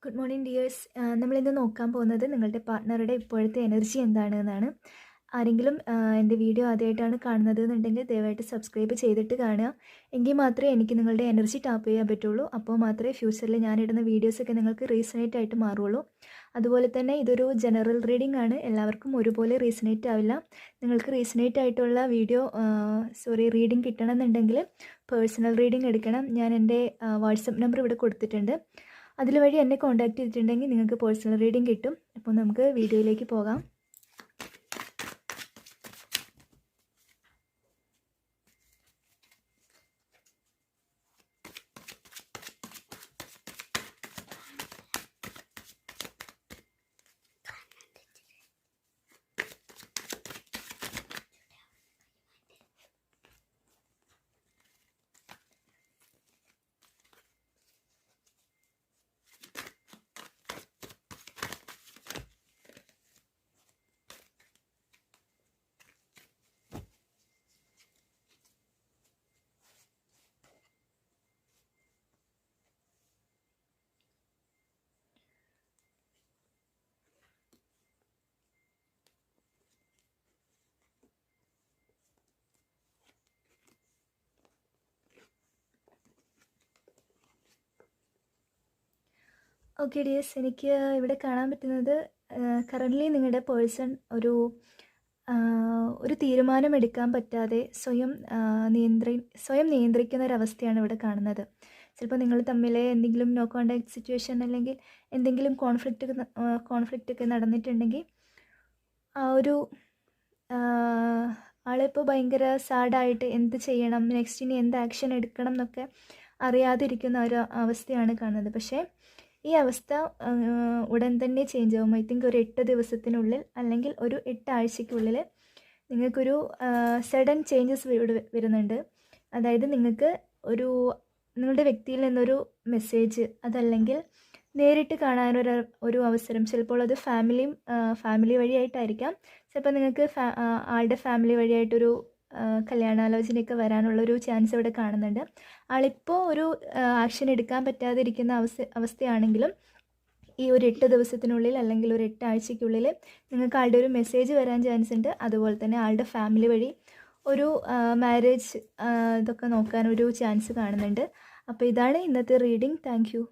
Good morning dears. നമ്മളിന്ന് നോക്കാൻ പോകുന്നത് നിങ്ങളുടെ പാർട്ട്ണറുടെ ഇപ്പോഴത്തെ എനർജി എന്താണെന്നാണ്. ആരെങ്കിലും എൻ്റെ വീഡിയോ ആദ്യമായിട്ടാണ് കാണുന്നത് എന്നുണ്ടെങ്കിൽ ദയവായിട്ട് സബ്സ്ക്രൈബ് ചെയ്തിട്ട് കാണുക. എങ്കിൽ മാത്രമേ എനിക്ക് നിങ്ങളുടെ എനർജി ടാപ്പ് ചെയ്യാൻ പറ്റുള്ളൂ. അപ്പോൾ മാത്രമേ ഫ്യൂച്ചറിൽ ഞാനിടുന്ന വീഡിയോസൊക്കെ നിങ്ങൾക്ക് റീസണേറ്റ് ആയിട്ട് മാറുള്ളൂ. അതുപോലെ തന്നെ ഇതൊരു ജനറൽ റീഡിംഗ് ആണ്. എല്ലാവർക്കും ഒരുപോലെ റീസണേറ്റ് ആവില്ല. നിങ്ങൾക്ക് റീസണേറ്റ് ആയിട്ടുള്ള റീഡിംഗ് കിട്ടണമെന്നുണ്ടെങ്കിൽ പേഴ്സണൽ റീഡിംഗ് എടുക്കണം. ഞാൻ എൻ്റെ വാട്സപ്പ് നമ്പർ ഇവിടെ കൊടുത്തിട്ടുണ്ട്. അതിൽ വഴി എന്നെ കോൺടാക്റ്റ് ചെയ്തിട്ടുണ്ടെങ്കിൽ നിങ്ങൾക്ക് പേഴ്സണൽ റീഡിംഗ് കിട്ടും. അപ്പോൾ നമുക്ക് വീഡിയോയിലേക്ക് പോകാം. ഓക്കെ ഡിയേഴ്സ്, എനിക്ക് ഇവിടെ കാണാൻ പറ്റുന്നത് കറൻ്റ്ലി നിങ്ങളുടെ പേഴ്സൺ ഒരു തീരുമാനമെടുക്കാൻ പറ്റാതെ സ്വയം നിയന്ത്രിക്കുന്ന ഒരവസ്ഥയാണ് ഇവിടെ കാണുന്നത്. ചിലപ്പോൾ നിങ്ങൾ തമ്മിൽ എന്തെങ്കിലും നോ കോണ്ടാക്ട് സിറ്റുവേഷൻ അല്ലെങ്കിൽ എന്തെങ്കിലും കോൺഫ്ലിക്റ്റ് ഒക്കെ നടന്നിട്ടുണ്ടെങ്കിൽ ആ ഒരു ആളിപ്പോൾ ഭയങ്കര സാഡായിട്ട് എന്ത് ചെയ്യണം, നെക്സ്റ്റ് ഇനി എന്ത് ആക്ഷൻ എടുക്കണം എന്നൊക്കെ അറിയാതിരിക്കുന്ന ഒരു അവസ്ഥയാണ് കാണുന്നത്. പക്ഷേ ഈ അവസ്ഥ ഉടൻ തന്നെ ചേഞ്ച് ആവും. ഐ തിങ്ക് ഒരു 8 ദിവസത്തിനുള്ളിൽ അല്ലെങ്കിൽ ഒരു 8 ആഴ്ചയ്ക്കുള്ളിൽ നിങ്ങൾക്കൊരു സഡൻ ചേഞ്ചസ് വരുന്നുണ്ട്. അതായത് നിങ്ങൾക്ക് നിങ്ങളുടെ വ്യക്തിയിൽ നിന്നൊരു മെസ്സേജ്, അതല്ലെങ്കിൽ നേരിട്ട് കാണാനൊരു അവസരം. ചിലപ്പോൾ അത് ഫാമിലി വഴിയായിട്ടായിരിക്കാം. ചിലപ്പോൾ നിങ്ങൾക്ക് ആളുടെ ഫാമിലി വഴിയായിട്ടൊരു കല്യാണാലോചനയൊക്കെ വരാനുള്ളൊരു ചാൻസ് ഇവിടെ കാണുന്നുണ്ട്. ആളിപ്പോൾ ഒരു ആക്ഷൻ എടുക്കാൻ പറ്റാതിരിക്കുന്ന അവസ്ഥയാണെങ്കിലും ഈ ഒരു 8 ദിവസത്തിനുള്ളിൽ അല്ലെങ്കിൽ ഒരു 8 ആഴ്ചയ്ക്കുള്ളിൽ നിങ്ങൾക്ക് ആളുടെ ഒരു മെസ്സേജ് വരാൻ ചാൻസ് ഉണ്ട്. അതുപോലെ തന്നെ ആളുടെ ഫാമിലി വഴി ഒരു മാരേജ് ഇതൊക്കെ നോക്കാനൊരു ചാൻസ് കാണുന്നുണ്ട്. അപ്പോൾ ഇതാണ് ഇന്നത്തെ റീഡിംഗ്. Thank you.